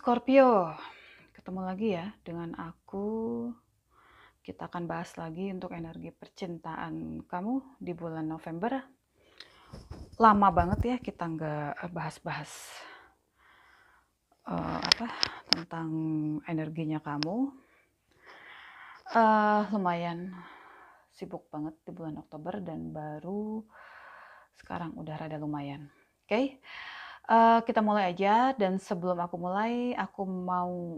Scorpio, ketemu lagi ya dengan aku. Kita akan bahas lagi untuk energi percintaan kamu di bulan November. Lama banget ya kita nggak bahas-bahas apa tentang energinya kamu. Lumayan sibuk banget di bulan Oktober dan baru sekarang udah rada lumayan. Oke, kita mulai aja. Dan sebelum aku mulai, aku mau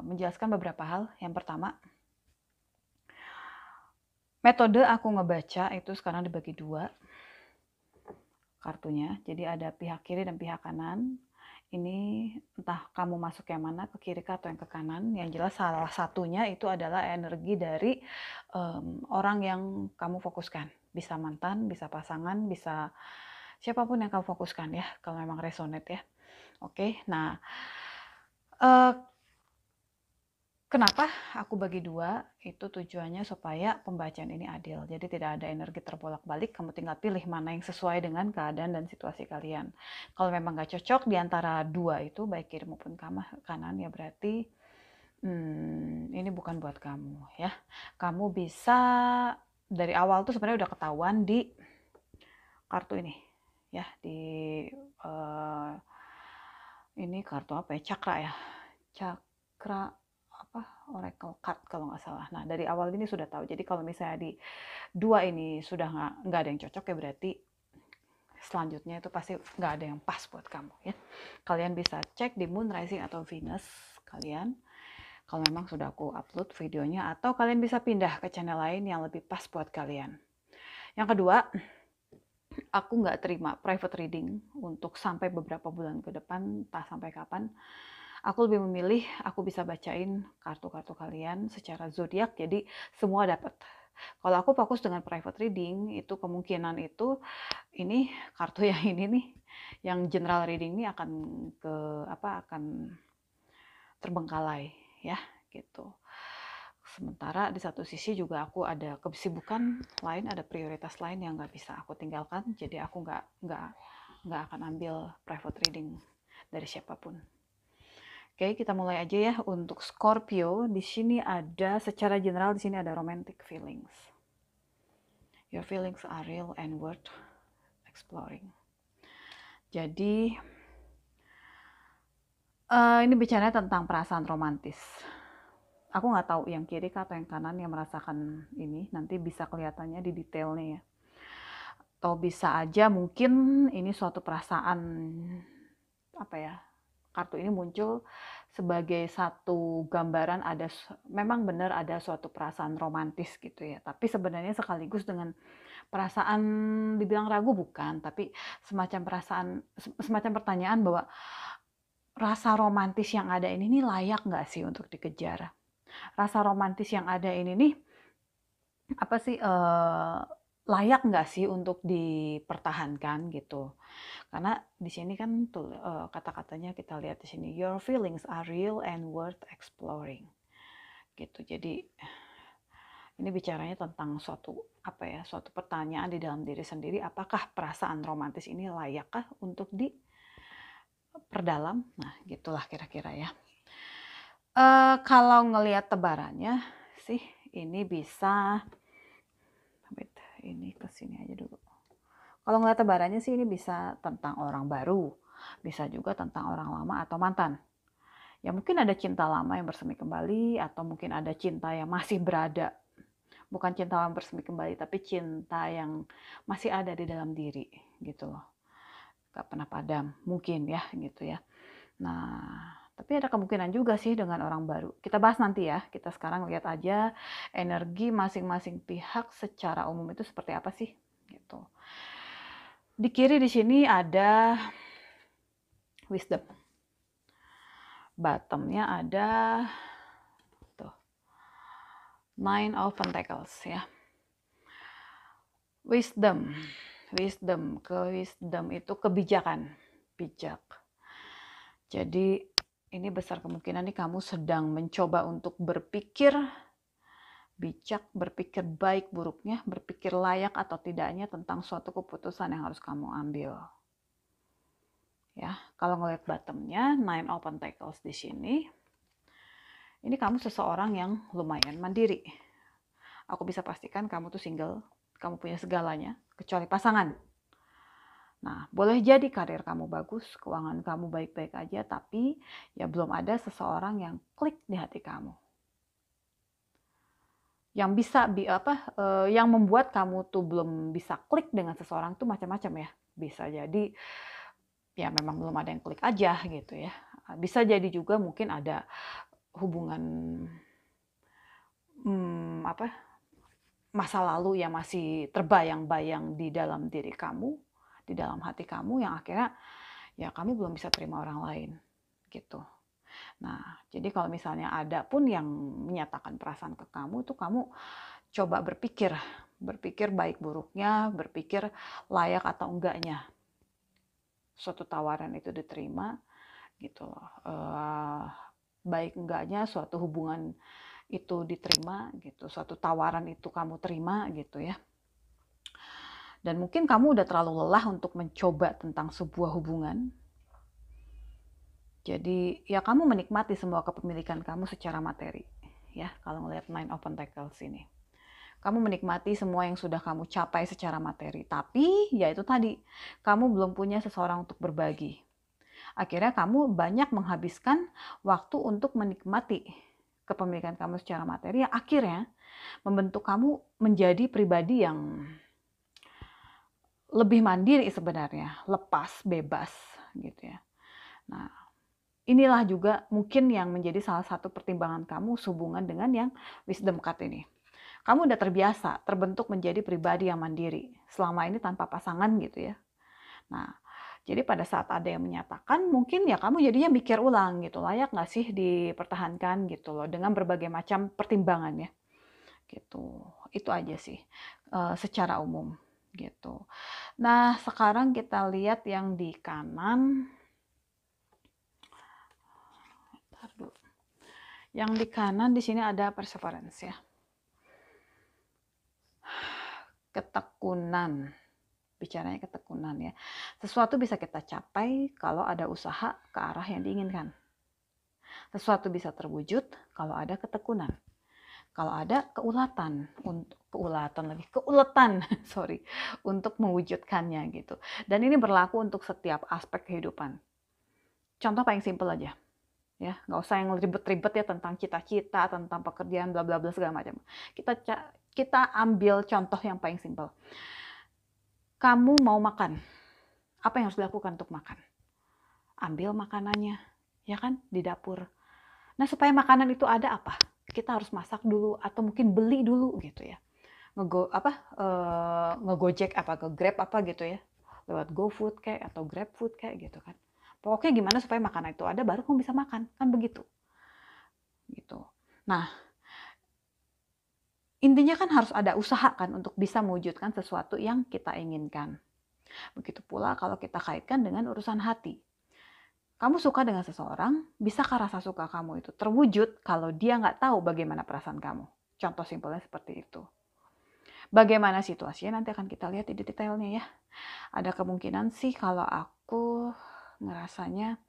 menjelaskan beberapa hal. Yang pertama, metode aku ngebaca itu sekarang dibagi dua kartunya. Jadi ada pihak kiri dan pihak kanan. Ini entah kamu masuk yang mana, ke kiri atau yang ke kanan. Yang jelas salah satunya itu adalah energi dari orang yang kamu fokuskan. Bisa mantan, bisa pasangan, bisa siapapun yang kamu fokuskan ya, kalau memang resonate ya. Oke, nah kenapa aku bagi dua? Itu tujuannya supaya pembacaan ini adil. Jadi tidak ada energi terbolak-balik, kamu tinggal pilih mana yang sesuai dengan keadaan dan situasi kalian. Kalau memang nggak cocok di antara dua itu, baik kiri maupun kanan, ya berarti ini bukan buat kamu ya. Kamu bisa dari awal tuh sebenarnya udah ketahuan di kartu ini ya, di ini kartu apa ya? Cakra ya. Cakra apa? Oracle card kalau nggak salah. Nah, dari awal ini sudah tahu. Jadi kalau misalnya di dua ini sudah nggak ada yang cocok ya, berarti selanjutnya itu pasti nggak ada yang pas buat kamu ya. Kalian bisa cek di Moon, Rising atau Venus kalian kalau memang sudah aku upload videonya, atau kalian bisa pindah ke channel lain yang lebih pas buat kalian. Yang kedua, aku nggak terima private reading untuk sampai beberapa bulan ke depan, entah sampai kapan. Aku lebih memilih aku bisa bacain kartu-kartu kalian secara zodiak, jadi semua dapat. Kalau aku fokus dengan private reading, itu kemungkinan itu ini kartu yang ini nih, yang general reading ini akan akan terbengkalai ya gitu. Sementara di satu sisi juga aku ada kesibukan lain, ada prioritas lain yang nggak bisa aku tinggalkan, jadi aku nggak akan ambil private reading dari siapapun. Oke, kita mulai aja ya untuk Scorpio. Di sini ada secara general, di sini ada romantic feelings. Your feelings are real and worth exploring. Jadi ini bicaranya tentang perasaan romantis. Aku nggak tahu yang kiri atau yang kanan yang merasakan ini. Nanti bisa kelihatannya di detailnya ya. Atau bisa aja mungkin ini suatu perasaan apa ya? Kartu ini muncul sebagai satu gambaran, memang benar ada suatu perasaan romantis gitu ya, tapi sebenarnya sekaligus dengan perasaan dibilang ragu bukan, tapi semacam pertanyaan bahwa rasa romantis yang ada ini nih layak nggak sih untuk dikejar? Rasa romantis yang ada ini nih apa sih layak nggak sih untuk dipertahankan gitu? Karena di sini kan tuh kata-katanya kita lihat di sini, your feelings are real and worth exploring. Gitu. Jadi ini bicaranya tentang suatu pertanyaan di dalam diri sendiri, apakah perasaan romantis ini layakkah untuk diperdalam? Nah, gitulah kira-kira ya. Kalau ngelihat tebarannya sih ini bisa ini kesini aja dulu. Kalau ngeliat tebarannya sih ini bisa tentang orang baru, bisa juga tentang orang lama atau mantan. Ya mungkin ada cinta lama yang bersemi kembali, atau mungkin ada cinta yang masih berada. Bukan cinta yang bersemi kembali, tapi cinta yang masih ada di dalam diri gitu loh. Gak pernah padam, mungkin ya gitu ya. Nah, tapi ada kemungkinan juga sih dengan orang baru. Kita bahas nanti ya, kita sekarang lihat aja energi masing-masing pihak secara umum itu seperti apa sih gitu. Di kiri di sini ada wisdom. Bottomnya ada tuh Nine of Pentacles ya. Wisdom itu kebijakan, bijak. Jadi ini besar kemungkinan nih kamu sedang mencoba untuk berpikir bijak, berpikir baik buruknya, berpikir layak atau tidaknya tentang suatu keputusan yang harus kamu ambil. ya. Kalau ngelihat bottomnya, Nine of Pentacles di sini, ini kamu seseorang yang lumayan mandiri. Aku bisa pastikan kamu tuh single, kamu punya segalanya, kecuali pasangan. Nah, boleh jadi karir kamu bagus, keuangan kamu baik-baik aja, tapi ya belum ada seseorang yang klik di hati kamu. Yang bisa yang membuat kamu tuh belum bisa klik dengan seseorang tuh macam-macam ya. Bisa jadi ya memang belum ada yang klik aja gitu ya. Bisa jadi juga mungkin ada hubungan masa lalu yang masih terbayang-bayang di dalam diri kamu, di dalam hati kamu, yang akhirnya ya kamu belum bisa terima orang lain gitu. Nah, jadi kalau misalnya ada pun yang menyatakan perasaan ke kamu, itu kamu coba berpikir baik buruknya, berpikir layak atau enggaknya suatu tawaran itu diterima gitu loh. Baik enggaknya suatu hubungan itu diterima gitu, suatu tawaran itu kamu terima gitu ya. Dan mungkin kamu udah terlalu lelah untuk mencoba tentang sebuah hubungan. Jadi ya kamu menikmati semua kepemilikan kamu secara materi. Ya, kalau ngelihat Nine of Pentacles ini. Kamu menikmati semua yang sudah kamu capai secara materi. Tapi ya itu tadi, kamu belum punya seseorang untuk berbagi. Akhirnya kamu banyak menghabiskan waktu untuk menikmati kepemilikan kamu secara materi yang akhirnya membentuk kamu menjadi pribadi yang lebih mandiri sebenarnya, lepas, bebas gitu ya. Nah, inilah juga mungkin yang menjadi salah satu pertimbangan kamu sehubungan dengan yang wisdom card ini. Kamu udah terbiasa terbentuk menjadi pribadi yang mandiri selama ini tanpa pasangan gitu ya. Nah, jadi pada saat ada yang menyatakan, mungkin ya kamu jadinya mikir ulang gitu, layak nggak sih dipertahankan gitu loh, dengan berbagai macam pertimbangan ya. Gitu, itu aja sih secara umum gitu. Nah, sekarang kita lihat yang di kanan. Yang di kanan di sini ada perseverance ya. Ketekunan. Bicaranya ketekunan ya. Sesuatu bisa kita capai kalau ada usaha ke arah yang diinginkan. Sesuatu bisa terwujud kalau ada ketekunan. Kalau ada keuletan sorry, untuk mewujudkannya gitu. Dan ini berlaku untuk setiap aspek kehidupan. Contoh paling simpel aja. Ya, nggak usah yang ribet-ribet ya tentang cita-cita, tentang pekerjaan, bla bla bla segala macam. Kita ambil contoh yang paling simpel. Kamu mau makan, apa yang harus dilakukan untuk makan? Ambil makanannya, ya kan, di dapur. Nah, supaya makanan itu ada apa? Kita harus masak dulu atau mungkin beli dulu gitu ya. Ngegojek apa, nge-grab apa gitu ya. Lewat GoFood kayak atau GrabFood kayak gitu kan. Pokoknya gimana supaya makanan itu ada baru kamu bisa makan, kan begitu. Gitu. Nah, intinya kan harus ada usaha kan untuk bisa mewujudkan sesuatu yang kita inginkan. Begitu pula kalau kita kaitkan dengan urusan hati. Kamu suka dengan seseorang, bisakah rasa suka kamu itu terwujud kalau dia nggak tahu bagaimana perasaan kamu? Contoh simpelnya seperti itu. Bagaimana situasinya nanti akan kita lihat di detailnya ya. Ada kemungkinan sih kalau aku ngerasanya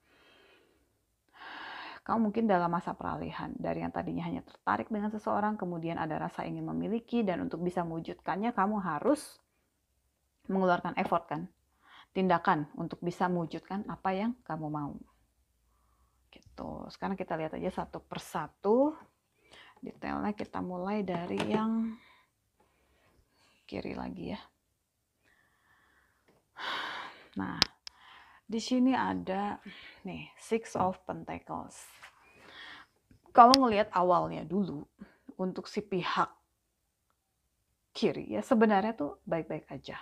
kamu mungkin dalam masa peralihan. Dari yang tadinya hanya tertarik dengan seseorang, kemudian ada rasa ingin memiliki, dan untuk bisa mewujudkannya kamu harus mengeluarkan effort kan. Tindakan untuk bisa mewujudkan apa yang kamu mau. Gitu. Sekarang kita lihat aja satu persatu. Detailnya kita mulai dari yang kiri lagi ya. Nah, di sini ada nih Six of Pentacles. Kalau ngelihat awalnya dulu untuk si pihak kiri ya sebenarnya tuh baik-baik aja.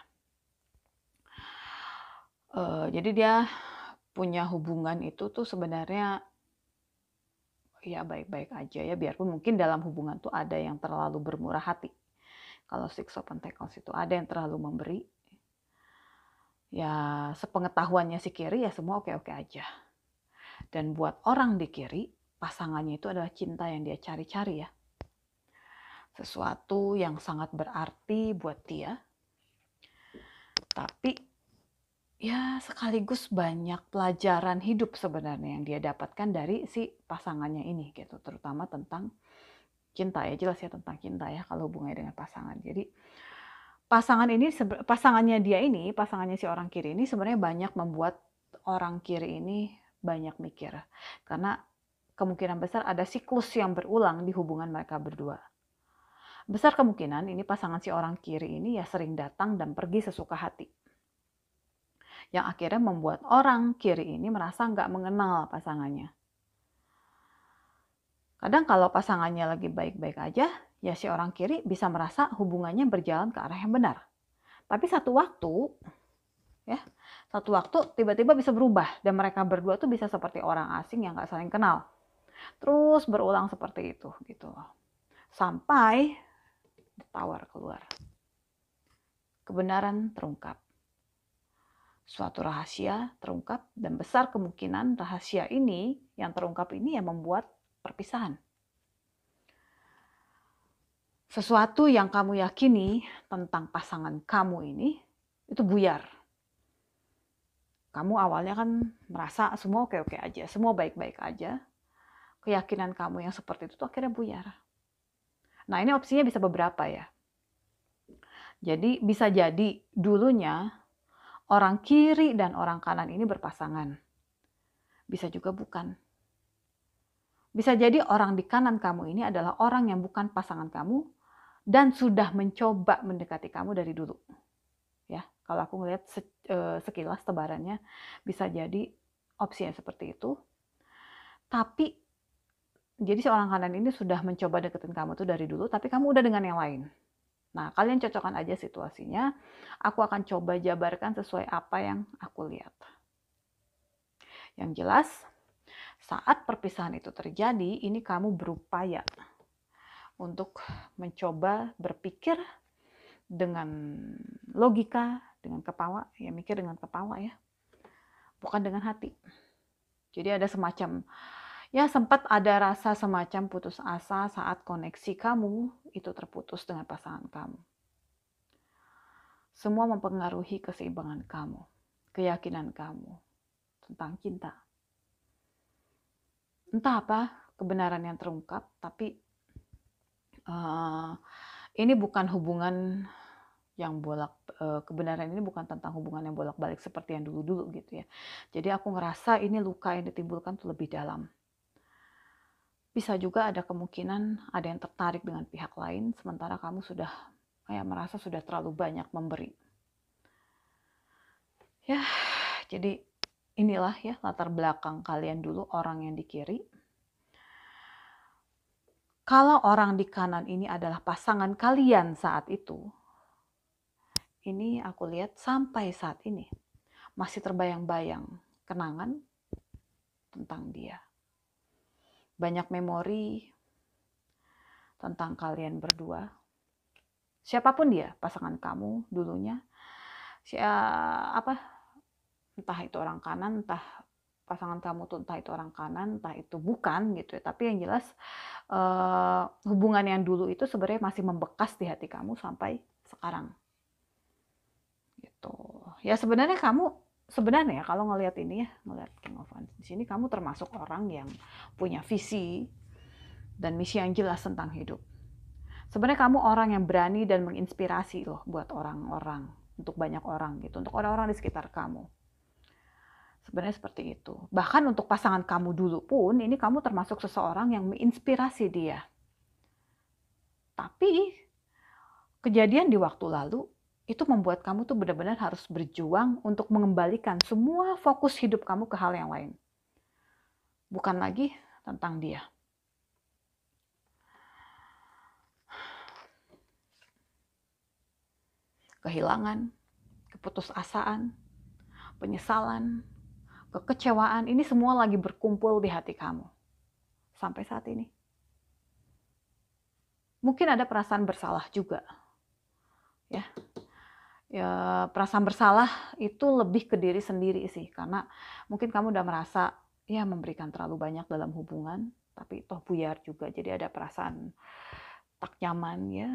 Jadi dia punya hubungan itu tuh sebenarnya ya baik-baik aja ya, biarpun mungkin dalam hubungan tuh ada yang terlalu bermurah hati. Kalau Six of Pentacles itu ada yang terlalu memberi. Ya sepengetahuannya si kiri ya semua oke-oke aja. Dan buat orang di kiri, pasangannya itu adalah cinta yang dia cari-cari ya. Sesuatu yang sangat berarti buat dia. Tapi ya sekaligus banyak pelajaran hidup sebenarnya yang dia dapatkan dari si pasangannya ini gitu, terutama tentang cinta ya, jelas ya tentang cinta ya kalau hubungannya dengan pasangan. Jadi pasangannya dia ini, pasangannya si orang kiri ini sebenarnya banyak membuat orang kiri ini banyak mikir. Karena kemungkinan besar ada siklus yang berulang di hubungan mereka berdua. Besar kemungkinan ini pasangan si orang kiri ini ya sering datang dan pergi sesuka hati. Yang akhirnya membuat orang kiri ini merasa nggak mengenal pasangannya. Kadang kalau pasangannya lagi baik-baik aja, ya si orang kiri bisa merasa hubungannya berjalan ke arah yang benar. Tapi satu waktu tiba-tiba bisa berubah dan mereka berdua tuh bisa seperti orang asing yang nggak saling kenal. Terus berulang seperti itu gitu. Sampai tawar keluar. Kebenaran terungkap. Suatu rahasia terungkap dan besar kemungkinan rahasia ini yang terungkap ini yang membuat perpisahan. Sesuatu yang kamu yakini tentang pasangan kamu ini itu buyar. Kamu awalnya kan merasa semua oke-oke aja, semua baik-baik aja. Keyakinan kamu yang seperti itu tuh akhirnya buyar. Nah, ini opsinya bisa beberapa ya. Jadi bisa jadi dulunya orang kiri dan orang kanan ini berpasangan. Bisa juga bukan. Bisa jadi orang di kanan kamu ini adalah orang yang bukan pasangan kamu dan sudah mencoba mendekati kamu dari dulu. Ya, kalau aku ngelihat sekilas tebarannya bisa jadi opsinya seperti itu. Tapi jadi si orang kanan ini sudah mencoba deketin kamu tuh dari dulu, tapi kamu udah dengan yang lain. Nah, kalian cocokkan aja situasinya. Aku akan coba jabarkan sesuai apa yang aku lihat. Yang jelas, saat perpisahan itu terjadi, ini kamu berupaya untuk mencoba berpikir dengan logika, dengan kepala, ya mikir dengan kepala ya, bukan dengan hati. Jadi ada semacam, ya sempat ada rasa semacam putus asa saat koneksi kamu itu terputus dengan pasangan kamu. Semua mempengaruhi keseimbangan kamu, keyakinan kamu tentang cinta. Entah apa kebenaran yang terungkap, tapi ini bukan hubungan yang kebenaran ini bukan tentang hubungan yang bolak-balik seperti yang dulu-dulu gitu ya. Jadi aku ngerasa ini luka yang ditimbulkan tuh lebih dalam. Bisa juga ada kemungkinan ada yang tertarik dengan pihak lain, sementara kamu sudah merasa sudah terlalu banyak memberi. Ya, jadi inilah ya latar belakang kalian dulu orang yang di kiri. Kalau orang di kanan ini adalah pasangan kalian saat itu, ini aku lihat sampai saat ini masih terbayang-bayang kenangan tentang dia. Banyak memori tentang kalian berdua. Siapapun dia, pasangan kamu dulunya, entah itu orang kanan, entah pasangan kamu tuh entah itu orang kanan, entah itu bukan gitu ya. Tapi yang jelas hubungan yang dulu itu sebenarnya masih membekas di hati kamu sampai sekarang. Gitu. Ya sebenarnya kalau ngelihat ini ya, ngelihat King of Wands di sini kamu termasuk orang yang punya visi dan misi yang jelas tentang hidup. Sebenarnya kamu orang yang berani dan menginspirasi loh buat orang-orang, untuk banyak orang gitu, untuk orang-orang di sekitar kamu. Sebenarnya seperti itu. Bahkan untuk pasangan kamu dulu pun, ini kamu termasuk seseorang yang menginspirasi dia. Tapi kejadian di waktu lalu itu membuat kamu tuh benar-benar harus berjuang untuk mengembalikan semua fokus hidup kamu ke hal yang lain. Bukan lagi tentang dia. Kehilangan, keputusasaan, penyesalan, kekecewaan, ini semua lagi berkumpul di hati kamu. Sampai saat ini. Mungkin ada perasaan bersalah juga. Ya, perasaan bersalah itu lebih ke diri sendiri sih. Karena mungkin kamu udah merasa memberikan terlalu banyak dalam hubungan, tapi toh buyar juga. Jadi ada perasaan tak nyaman, ya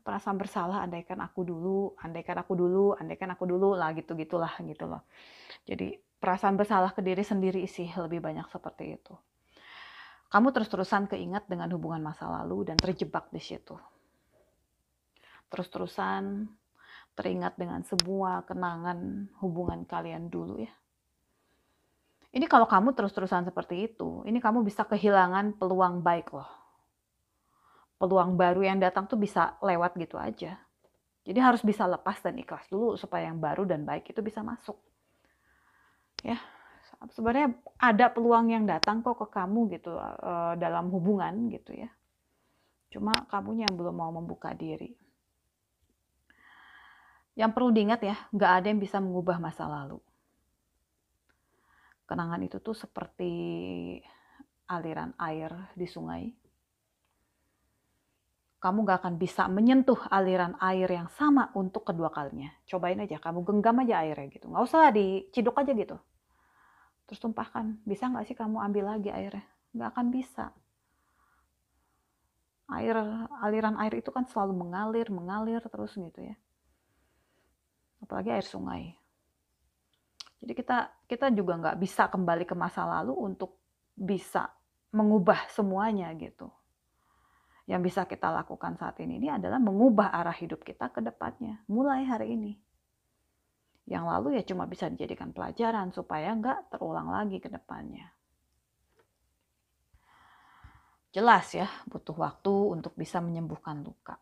perasaan bersalah, andaikan aku dulu, andaikan aku dulu, andaikan aku dulu lah, gitu-gitulah gitu loh. Jadi perasaan bersalah ke diri sendiri sih lebih banyak seperti itu. Kamu terus-terusan keingat dengan hubungan masa lalu dan terjebak di situ. Terus-terusan teringat dengan semua kenangan hubungan kalian dulu ya. Ini kalau kamu terus-terusan seperti itu, ini kamu bisa kehilangan peluang baik loh. Peluang baru yang datang tuh bisa lewat gitu aja. Jadi harus bisa lepas dan ikhlas dulu supaya yang baru dan baik itu bisa masuk. Ya, sebenarnya ada peluang yang datang kok ke kamu gitu dalam hubungan gitu ya. Cuma kamunya yang belum mau membuka diri. Yang perlu diingat ya, nggak ada yang bisa mengubah masa lalu. Kenangan itu tuh seperti aliran air di sungai. Kamu gak akan bisa menyentuh aliran air yang sama untuk kedua kalinya. Cobain aja, kamu genggam aja airnya gitu. Nggak usah diciduk aja gitu. Terus tumpahkan. Bisa nggak sih kamu ambil lagi airnya? Nggak akan bisa. Aliran air itu kan selalu mengalir terus gitu ya. Apalagi air sungai. Jadi kita juga nggak bisa kembali ke masa lalu untuk bisa mengubah semuanya gitu. Yang bisa kita lakukan saat ini adalah mengubah arah hidup kita ke depannya, mulai hari ini. Yang lalu ya cuma bisa dijadikan pelajaran supaya nggak terulang lagi ke depannya. Jelas ya, butuh waktu untuk bisa menyembuhkan luka.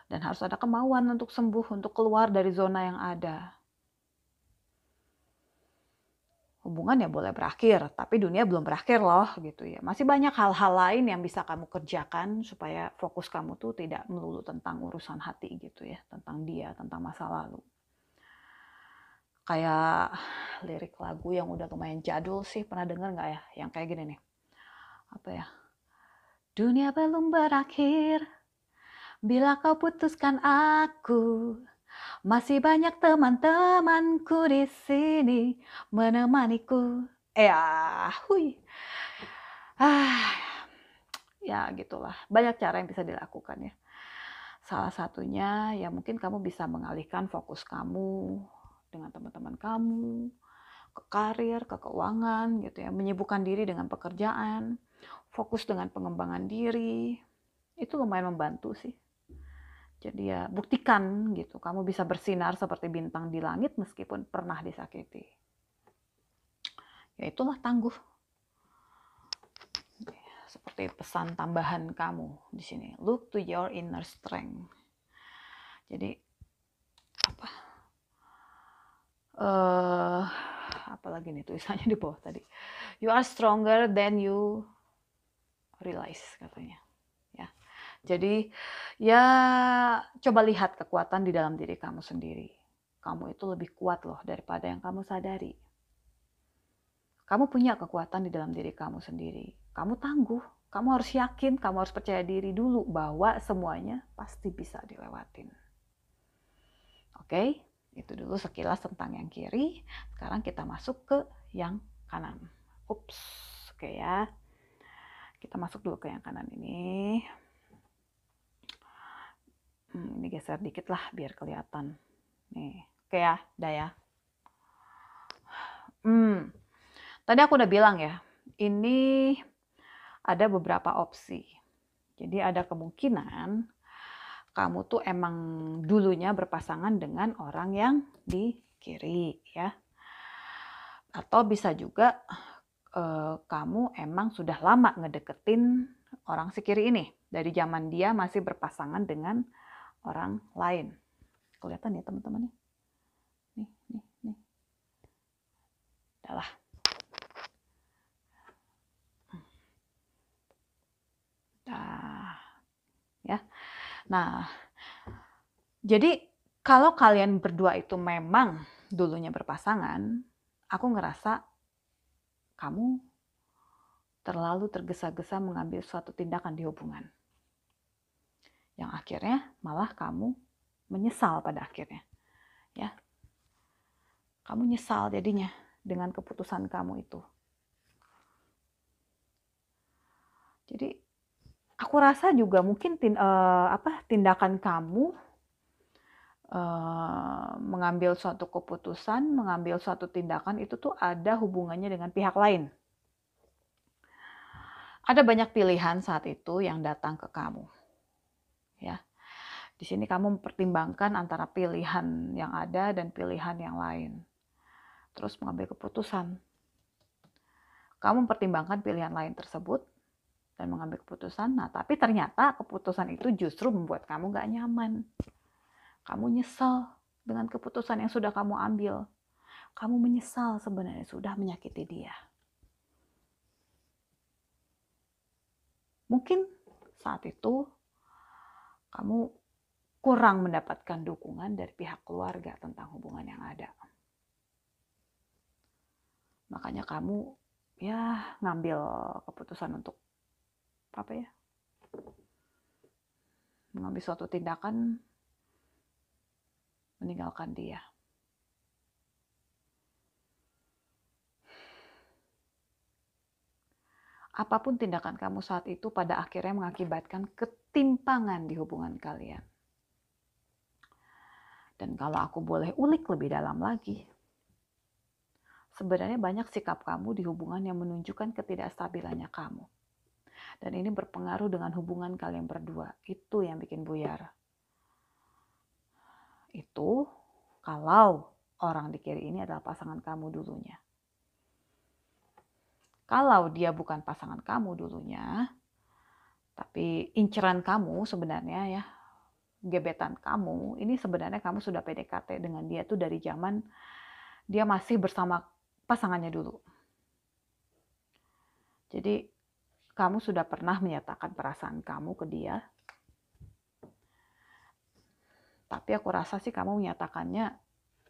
Dan harus ada kemauan untuk sembuh, untuk keluar dari zona yang ada. Hubungan ya boleh berakhir, tapi dunia belum berakhir loh gitu ya. Masih banyak hal-hal lain yang bisa kamu kerjakan supaya fokus kamu tuh tidak melulu tentang urusan hati gitu ya, tentang dia, tentang masa lalu. Kayak lirik lagu yang udah lumayan jadul sih, pernah denger nggak ya? Yang kayak gini nih, apa ya? Dunia belum berakhir, bila kau putuskan aku, masih banyak teman-temanku di sini menemaniku. Hui. Ya gitulah. Banyak cara yang bisa dilakukan ya. Salah satunya ya mungkin kamu bisa mengalihkan fokus kamu dengan teman-teman kamu ke karir, ke keuangan gitu ya. Menyibukkan diri dengan pekerjaan, fokus dengan pengembangan diri. Itu lumayan membantu sih. Jadi ya buktikan gitu, kamu bisa bersinar seperti bintang di langit meskipun pernah disakiti. Ya itulah tangguh. Seperti pesan tambahan kamu di sini. Look to your inner strength. Jadi apa lagi nih tulisannya di bawah tadi. You are stronger than you realize katanya. Ya. Jadi ya coba lihat kekuatan di dalam diri kamu sendiri. Kamu itu lebih kuat loh daripada yang kamu sadari. Kamu punya kekuatan di dalam diri kamu sendiri. Kamu tangguh. Kamu harus yakin, kamu harus percaya diri dulu bahwa semuanya pasti bisa dilewatin. Oke, itu dulu sekilas tentang yang kiri. Sekarang kita masuk ke yang kanan. Ups, oke ya. Kita masuk dulu ke yang kanan ini. Ini geser dikit lah biar kelihatan. Nih, oke ya, udah ya. Tadi aku udah bilang ya, ini ada beberapa opsi. Jadi ada kemungkinan kamu tuh emang dulunya berpasangan dengan orang yang di kiri ya. Atau bisa juga kamu emang sudah lama ngedeketin orang si kiri ini. Dari zaman dia masih berpasangan dengan orang lain. Kelihatan ya teman-teman? Nih. Udah lah. Ya. Nah, jadi kalau kalian berdua itu memang dulunya berpasangan, aku ngerasa kamu terlalu tergesa-gesa mengambil suatu tindakan di hubungan. Yang akhirnya malah kamu menyesal pada akhirnya. Ya. Kamu nyesal jadinya dengan keputusan kamu itu. Jadi Aku rasa juga mungkin tindakan kamu mengambil suatu keputusan, mengambil suatu tindakan itu tuh ada hubungannya dengan pihak lain. Ada banyak pilihan saat itu yang datang ke kamu. Ya. Di sini kamu mempertimbangkan antara pilihan yang ada dan pilihan yang lain. Terus mengambil keputusan. Kamu mempertimbangkan pilihan lain tersebut dan mengambil keputusan. Nah, tapi ternyata keputusan itu justru membuat kamu gak nyaman. Kamu nyesal dengan keputusan yang sudah kamu ambil. Kamu menyesal sebenarnya sudah menyakiti dia. Mungkin saat itu kamu kurang mendapatkan dukungan dari pihak keluarga tentang hubungan yang ada. Makanya kamu ya ngambil keputusan untuk mengambil suatu tindakan meninggalkan dia. Apapun tindakan kamu saat itu pada akhirnya mengakibatkan ketimpangan di hubungan kalian. Dan kalau aku boleh ulik lebih dalam lagi, sebenarnya banyak sikap kamu di hubungan yang menunjukkan ketidakstabilannya kamu. Dan ini berpengaruh dengan hubungan kalian berdua. Itu yang bikin buyar. Itu kalau orang di kiri ini adalah pasangan kamu dulunya. Kalau dia bukan pasangan kamu dulunya, tapi inceran kamu sebenarnya ya, gebetan kamu, ini sebenarnya kamu sudah PDKT dengan dia tuh dari zaman dia masih bersama pasangannya dulu. Jadi kamu sudah pernah menyatakan perasaan kamu ke dia, tapi aku rasa sih kamu menyatakannya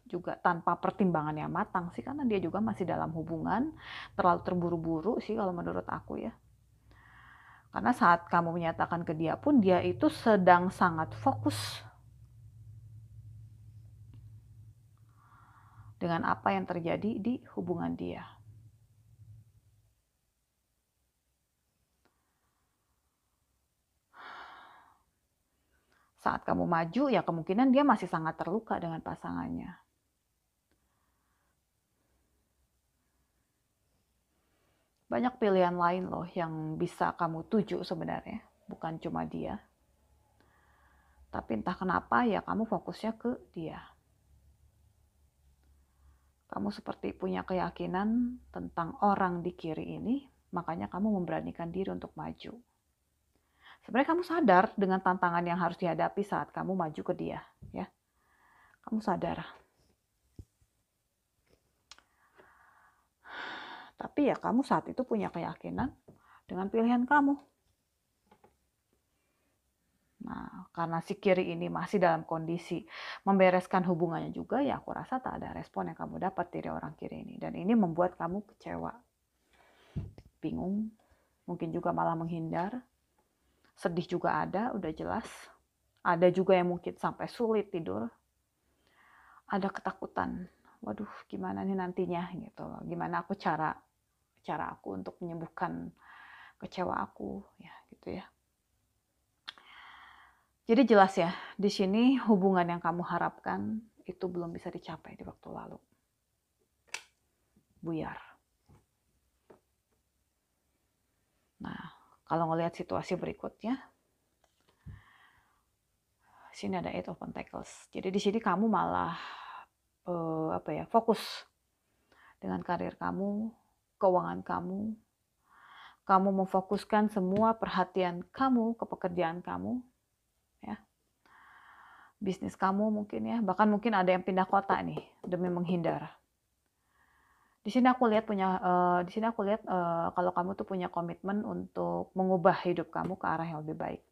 juga tanpa pertimbangan yang matang sih, karena dia juga masih dalam hubungan, terlalu terburu-buru sih kalau menurut aku ya. Karena saat kamu menyatakan ke dia pun, dia itu sedang sangat fokus dengan apa yang terjadi di hubungan dia. Saat kamu maju, ya kemungkinan dia masih sangat terluka dengan pasangannya. Banyak pilihan lain loh yang bisa kamu tuju sebenarnya, bukan cuma dia. Tapi entah kenapa ya kamu fokusnya ke dia. Kamu seperti punya keyakinan tentang orang di kiri ini, makanya kamu memberanikan diri untuk maju. Sebenarnya kamu sadar dengan tantangan yang harus dihadapi saat kamu maju ke dia, ya. Kamu sadar. Tapi ya kamu saat itu punya keyakinan dengan pilihan kamu. Nah, karena si kiri ini masih dalam kondisi membereskan hubungannya juga, ya aku rasa tak ada respon yang kamu dapat dari orang kiri ini. Dan ini membuat kamu kecewa, bingung, mungkin juga malah menghindar. Sedih juga ada, udah jelas. Ada juga yang mungkin sampai sulit tidur. Ada ketakutan, waduh gimana nih nantinya gitu loh. Gimana aku cara aku untuk menyembuhkan kecewa aku, ya gitu ya. Jadi jelas ya, di sini hubungan yang kamu harapkan itu belum bisa dicapai di waktu lalu. Buyar. Nah, kalau ngelihat situasi berikutnya, sini ada Eight of Pentacles. Jadi di sini kamu malah fokus dengan karir kamu, keuangan kamu. Kamu memfokuskan semua perhatian kamu ke pekerjaan kamu, ya. Bisnis kamu mungkin ya, bahkan mungkin ada yang pindah kota nih demi menghindar. Di sini aku lihat kalau kamu tuh punya komitmen untuk mengubah hidup kamu ke arah yang lebih baik.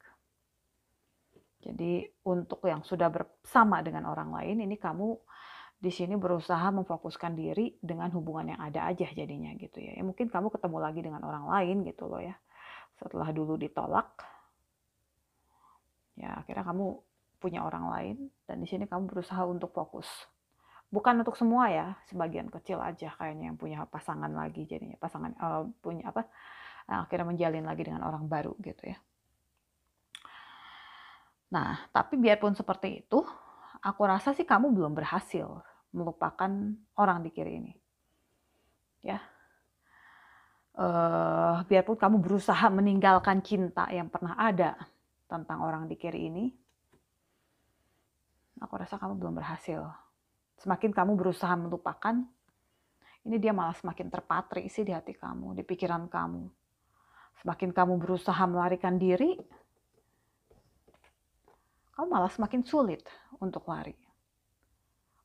Jadi untuk yang sudah bersama dengan orang lain, ini kamu di sini berusaha memfokuskan diri dengan hubungan yang ada aja jadinya gitu ya. Mungkin kamu ketemu lagi dengan orang lain gitu loh ya. Setelah dulu ditolak, ya akhirnya kamu punya orang lain dan di sini kamu berusaha untuk fokus. Bukan untuk semua ya, sebagian kecil aja kayaknya yang punya pasangan lagi jadinya. Akhirnya menjalin lagi dengan orang baru gitu ya. Nah, tapi biarpun seperti itu, aku rasa sih kamu belum berhasil melupakan orang di kiri ini. Ya, biarpun kamu berusaha meninggalkan cinta yang pernah ada tentang orang di kiri ini, aku rasa kamu belum berhasil. Semakin kamu berusaha melupakan, ini dia malah semakin terpatri sih di hati kamu, di pikiran kamu. Semakin kamu berusaha melarikan diri, kamu malah semakin sulit untuk lari.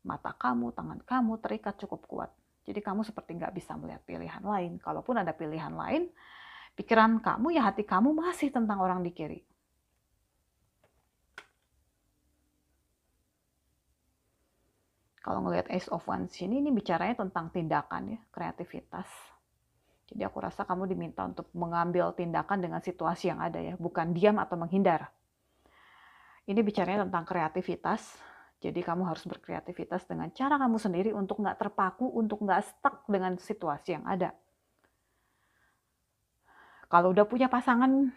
Mata kamu, tangan kamu terikat cukup kuat. Jadi kamu seperti nggak bisa melihat pilihan lain. Kalaupun ada pilihan lain, pikiran kamu, ya hati kamu masih tentang orang di kiri. Kalau ngelihat Ace of Wands ini bicaranya tentang tindakan ya, kreativitas. Jadi aku rasa kamu diminta untuk mengambil tindakan dengan situasi yang ada ya, bukan diam atau menghindar. Ini bicaranya tentang kreativitas, jadi kamu harus berkreativitas dengan cara kamu sendiri untuk nggak terpaku, untuk nggak stuck dengan situasi yang ada. Kalau udah punya pasangan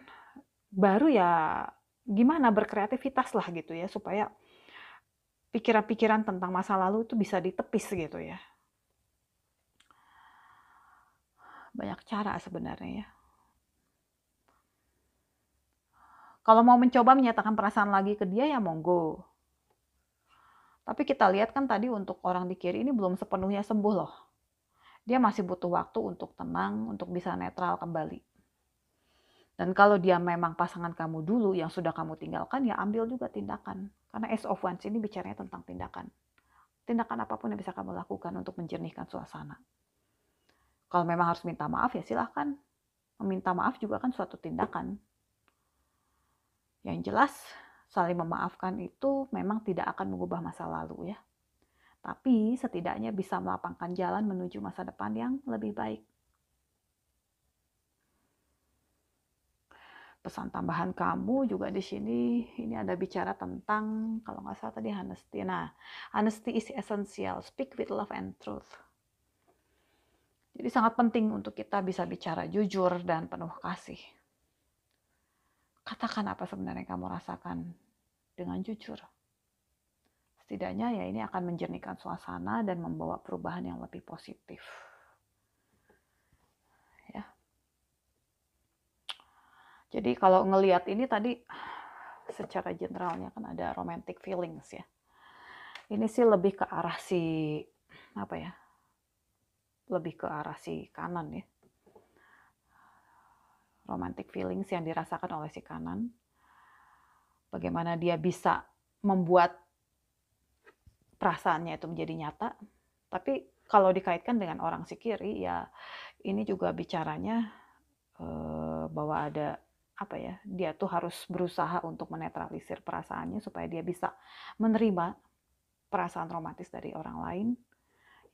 baru ya gimana berkreativitas lah gitu ya, supaya pikiran-pikiran tentang masa lalu itu bisa ditepis gitu ya. Banyak cara sebenarnya ya. Kalau mau mencoba menyatakan perasaan lagi ke dia ya monggo. Tapi kita lihat kan tadi untuk orang di kiri ini belum sepenuhnya sembuh loh. Dia masih butuh waktu untuk tenang, untuk bisa netral kembali. Dan kalau dia memang pasangan kamu dulu yang sudah kamu tinggalkan, ya ambil juga tindakan. Karena Ace of Wands ini bicaranya tentang tindakan. Tindakan apapun yang bisa kamu lakukan untuk menjernihkan suasana. Kalau memang harus minta maaf, ya silahkan. Meminta maaf juga kan suatu tindakan. Yang jelas, saling memaafkan itu memang tidak akan mengubah masa lalu ya. Tapi setidaknya bisa melapangkan jalan menuju masa depan yang lebih baik. Pesan tambahan kamu juga di sini, ini ada bicara tentang, kalau nggak salah tadi honesty. Nah, honesty is essential, speak with love and truth. Jadi sangat penting untuk kita bisa bicara jujur dan penuh kasih. Katakan apa sebenarnya kamu rasakan dengan jujur. Setidaknya ya ini akan menjernihkan suasana dan membawa perubahan yang lebih positif. Ya. Jadi kalau ngelihat ini tadi secara generalnya kan ada romantic feelings ya. Ini sih lebih ke arah si apa ya? Lebih ke arah si kanan ya. Romantic feelings yang dirasakan oleh si kanan. Bagaimana dia bisa membuat perasaannya itu menjadi nyata. Tapi kalau dikaitkan dengan orang si kiri ya ini juga bicaranya bahwa ada apa ya, dia tuh harus berusaha untuk menetralisir perasaannya supaya dia bisa menerima perasaan romantis dari orang lain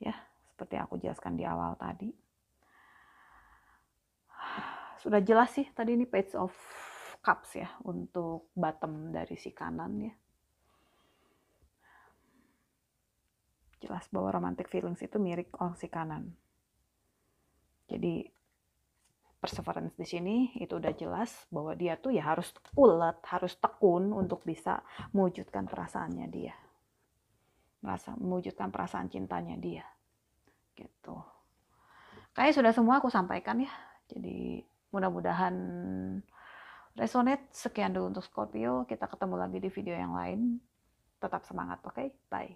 ya, seperti yang aku jelaskan di awal tadi. Sudah jelas sih tadi ini Page of Cups ya untuk bottom dari si kanan ya. Jelas bahwa romantic feelings itu mirip orang si kanan. Jadi perseverance di sini itu udah jelas bahwa dia tuh ya harus ulet, harus tekun untuk bisa mewujudkan perasaannya dia. Mewujudkan perasaan cintanya dia. Gitu. Kayaknya sudah semua aku sampaikan ya. Jadi mudah-mudahan resonate. Sekian dulu untuk Scorpio. Kita ketemu lagi di video yang lain. Tetap semangat, oke? Bye.